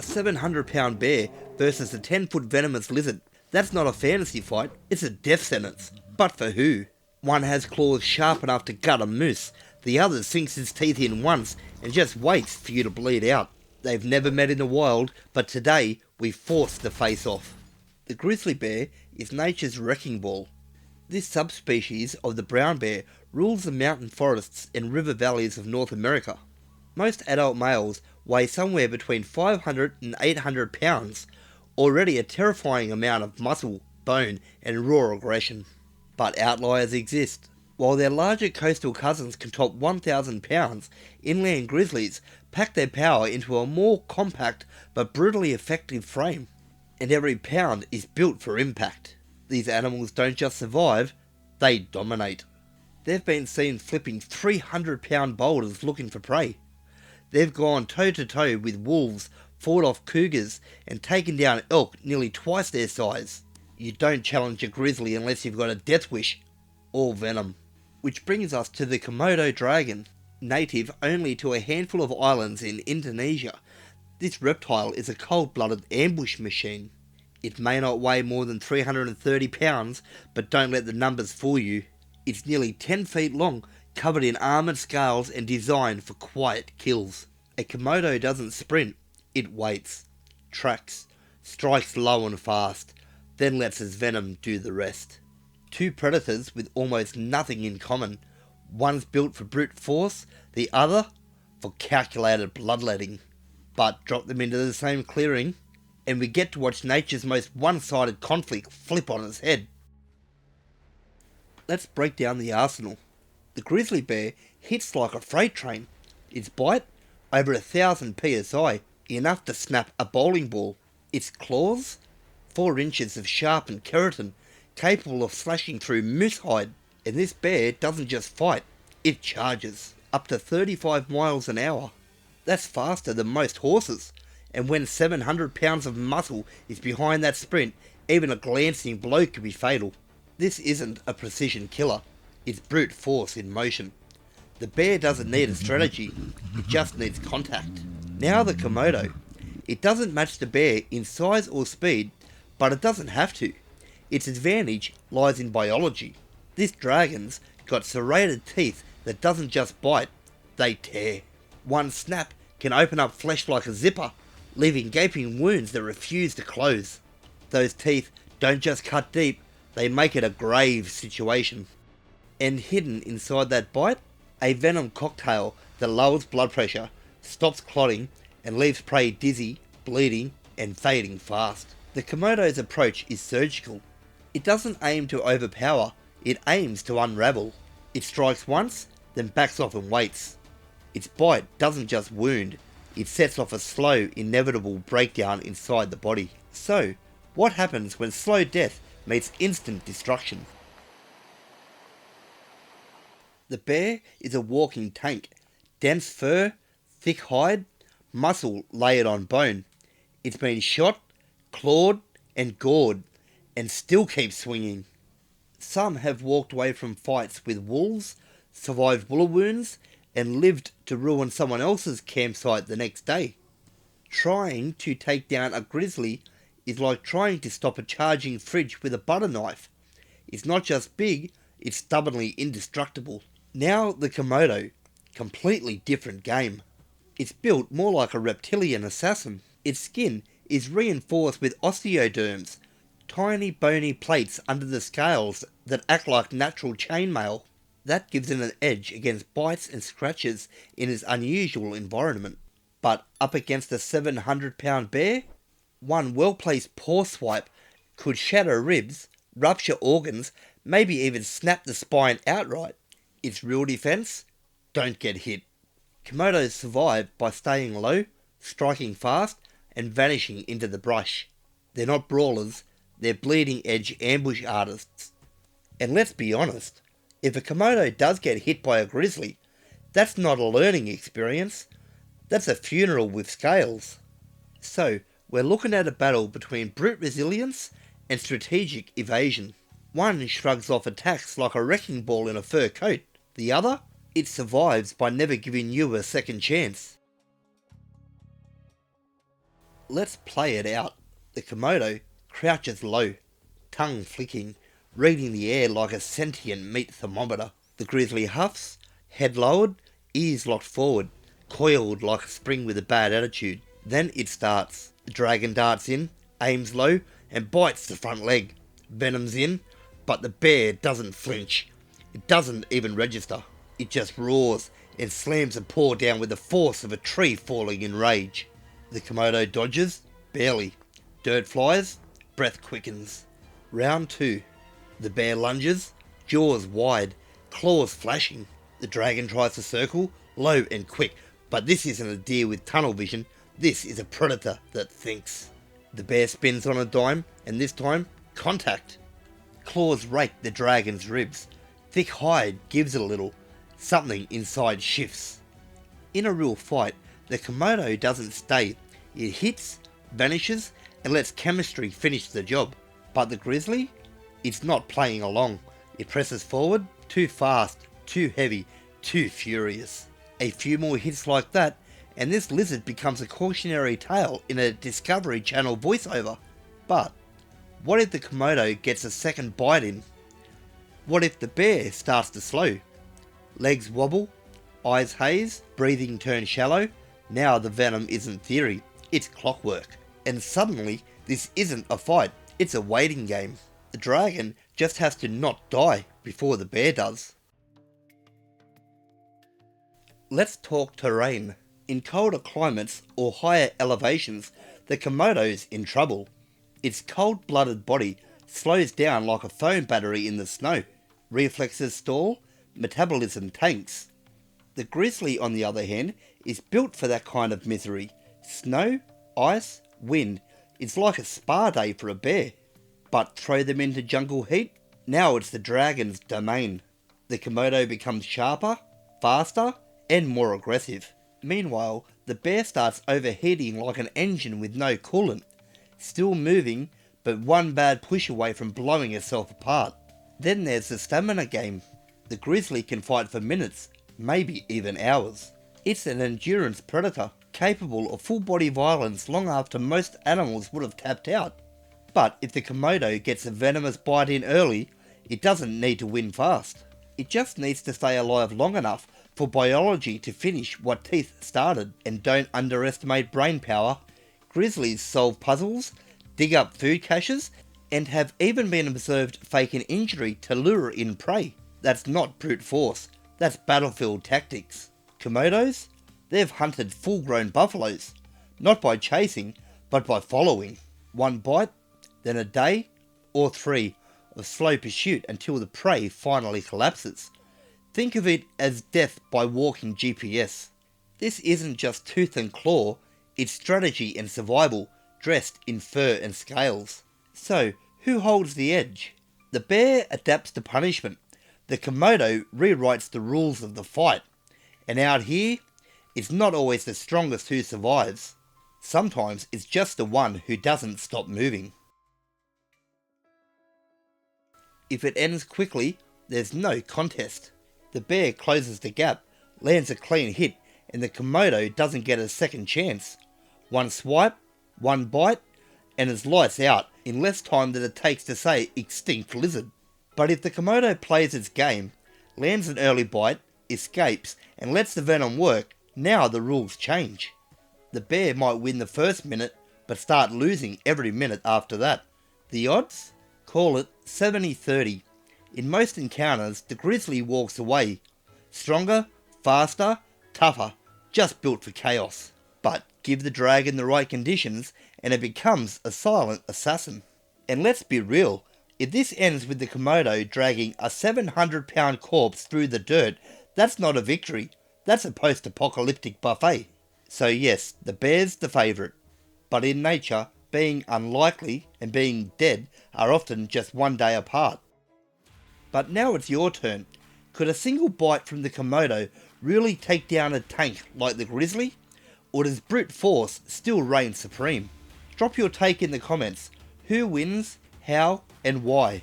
A 700-pound bear versus a 10-foot venomous lizard. That's not a fantasy fight, it's a death sentence. But for who? One has claws sharp enough to gut a moose, the other sinks his teeth in once and just waits for you to bleed out. They've never met in the wild, but today we force the face off. The grizzly bear is nature's wrecking ball. This subspecies of the brown bear rules the mountain forests and river valleys of North America. Most adult males weigh somewhere between 500 and 800 pounds, already a terrifying amount of muscle, bone and raw aggression. But outliers exist. While their larger coastal cousins can top 1,000 pounds, inland grizzlies pack their power into a more compact but brutally effective frame. And every pound is built for impact. These animals don't just survive, they dominate. They've been seen flipping 300-pound boulders looking for prey. They've gone toe-to-toe with wolves, fought off cougars, and taken down elk nearly twice their size. You don't challenge a grizzly unless you've got a death wish, or venom. Which brings us to the Komodo dragon, native only to a handful of islands in Indonesia. This reptile is a cold-blooded ambush machine. It may not weigh more than 330 pounds, but don't let the numbers fool you. It's nearly 10 feet long, covered in armoured scales and designed for quiet kills. A Komodo doesn't sprint, it waits, tracks, strikes low and fast, then lets his venom do the rest. Two predators with almost nothing in common. One's built for brute force, the other for calculated bloodletting. But drop them into the same clearing, and we get to watch nature's most one-sided conflict flip on its head. Let's break down the arsenal. The grizzly bear hits like a freight train. Its bite, over 1,000 psi, enough to snap a bowling ball. Its claws, 4 inches of sharpened keratin, capable of slashing through moose hide. And this bear doesn't just fight, it charges, up to 35 miles an hour. That's faster than most horses, and when 700 pounds of muscle is behind that sprint, even a glancing blow could be fatal. This isn't a precision killer, it's brute force in motion. The bear doesn't need a strategy, it just needs contact. Now the Komodo. It doesn't match the bear in size or speed, but it doesn't have to. Its advantage lies in biology. This dragon's got serrated teeth that doesn't just bite, they tear. One snap can open up flesh like a zipper, leaving gaping wounds that refuse to close. Those teeth don't just cut deep, they make it a grave situation. And hidden inside that bite, a venom cocktail that lowers blood pressure, stops clotting, and leaves prey dizzy, bleeding, and fading fast. The Komodo's approach is surgical. It doesn't aim to overpower, it aims to unravel. It strikes once, then backs off and waits. Its bite doesn't just wound, it sets off a slow, inevitable breakdown inside the body. So, what happens when slow death meets instant destruction? The bear is a walking tank. Dense fur, thick hide, muscle layered on bone. It's been shot, clawed, and gored, and still keeps swinging. Some have walked away from fights with wolves, survived bullet wounds, and lived to ruin someone else's campsite the next day. Trying to take down a grizzly is like trying to stop a charging fridge with a butter knife. It's not just big, it's stubbornly indestructible. Now the Komodo, completely different game. It's built more like a reptilian assassin. Its skin is reinforced with osteoderms, tiny bony plates under the scales that act like natural chainmail. That gives it an edge against bites and scratches in its unusual environment. But up against a 700-pound bear, one well-placed paw swipe could shatter ribs, rupture organs, maybe even snap the spine outright. Its real defense? Don't get hit. Komodos survive by staying low, striking fast, and vanishing into the brush. They're not brawlers, they're bleeding-edge ambush artists. And let's be honest, if a Komodo does get hit by a grizzly, that's not a learning experience, that's a funeral with scales. So, we're looking at a battle between brute resilience and strategic evasion. One shrugs off attacks like a wrecking ball in a fur coat. The other? It survives by never giving you a second chance. Let's play it out. The Komodo crouches low, tongue flicking, reading the air like a sentient meat thermometer. The Grizzly huffs, head lowered, ears locked forward, coiled like a spring with a bad attitude. Then it starts. The dragon darts in, aims low, and bites the front leg. Venom's in, but the bear doesn't flinch. It doesn't even register. It just roars and slams a paw down with the force of a tree falling in rage. The Komodo dodges, barely. Dirt flies, breath quickens. Round 2. The bear lunges, jaws wide, claws flashing. The dragon tries to circle, low and quick, but this isn't a deer with tunnel vision, this is a predator that thinks. The bear spins on a dime, and this time, contact. Claws rake the dragon's ribs. Thick hide gives it a little. Something inside shifts. In a real fight, the Komodo doesn't stay. It hits, vanishes, and lets chemistry finish the job. But the Grizzly? It's not playing along. It presses forward, too fast, too heavy, too furious. A few more hits like that, and this lizard becomes a cautionary tale in a Discovery Channel voiceover. But what if the Komodo gets a second bite in? What if the bear starts to slow? Legs wobble, eyes haze, breathing turns shallow. Now the venom isn't theory, it's clockwork. And suddenly, this isn't a fight, it's a waiting game. The dragon just has to not die before the bear does. Let's talk terrain. In colder climates or higher elevations, the Komodo's in trouble. Its cold-blooded body slows down like a phone battery in the snow. Reflexes stall, metabolism tanks. The Grizzly, on the other hand, is built for that kind of misery. Snow, ice, wind. It's like a spa day for a bear. But throw them into jungle heat, now it's the dragon's domain. The Komodo becomes sharper, faster, and more aggressive. Meanwhile, the bear starts overheating like an engine with no coolant. Still moving, but one bad push away from blowing itself apart. Then there's the stamina game. The Grizzly can fight for minutes, maybe even hours. It's an endurance predator, capable of full body violence long after most animals would have tapped out. But if the Komodo gets a venomous bite in early, it doesn't need to win fast. It just needs to stay alive long enough for biology to finish what teeth started. And don't underestimate brainpower. Grizzlies solve puzzles, dig up food caches, and have even been observed fake an injury to lure in prey. That's not brute force, that's battlefield tactics. Komodos? They've hunted full-grown buffaloes, not by chasing, but by following. One bite, then a day, or 3, of slow pursuit until the prey finally collapses. Think of it as death by walking GPS. This isn't just tooth and claw, it's strategy and survival, dressed in fur and scales. So, who holds the edge? The bear adapts to punishment. The Komodo rewrites the rules of the fight. And out here, it's not always the strongest who survives. Sometimes it's just the one who doesn't stop moving. If it ends quickly, there's no contest. The bear closes the gap, lands a clean hit, and the Komodo doesn't get a second chance. One swipe, one bite, and it's lights out in less time than it takes to say extinct lizard. But if the Komodo plays its game, lands an early bite, escapes, and lets the venom work, now the rules change. The bear might win the first minute, but start losing every minute after that. The odds? Call it 70-30. In most encounters, the Grizzly walks away. Stronger, faster, tougher, just built for chaos. But give the dragon the right conditions, and it becomes a silent assassin. And let's be real, if this ends with the Komodo dragging a 700-pound corpse through the dirt, that's not a victory, that's a post-apocalyptic buffet. So yes, the bear's the favourite. But in nature, being unlikely and being dead are often just one day apart. But now it's your turn. Could a single bite from the Komodo really take down a tank like the Grizzly? Or does brute force still reign supreme? Drop your take in the comments. Who wins, how, and why?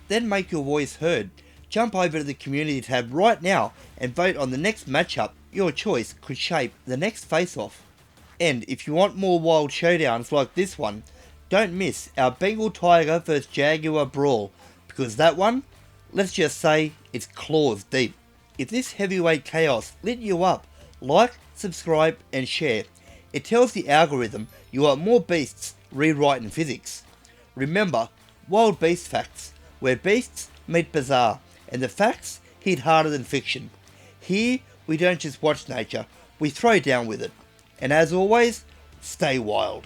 Then make your voice heard. Jump over to the community tab right now and vote on the next matchup. Your choice could shape the next face-off. And if you want more wild showdowns like this one, don't miss our Bengal Tiger vs Jaguar brawl, because that one, let's just say, it's claws deep. If this heavyweight chaos lit you up, like, subscribe and share. It tells the algorithm you want more beasts rewriting physics. Remember, wild beast facts, where beasts meet bizarre, and the facts hit harder than fiction. Here, we don't just watch nature, we throw down with it. And as always, stay wild.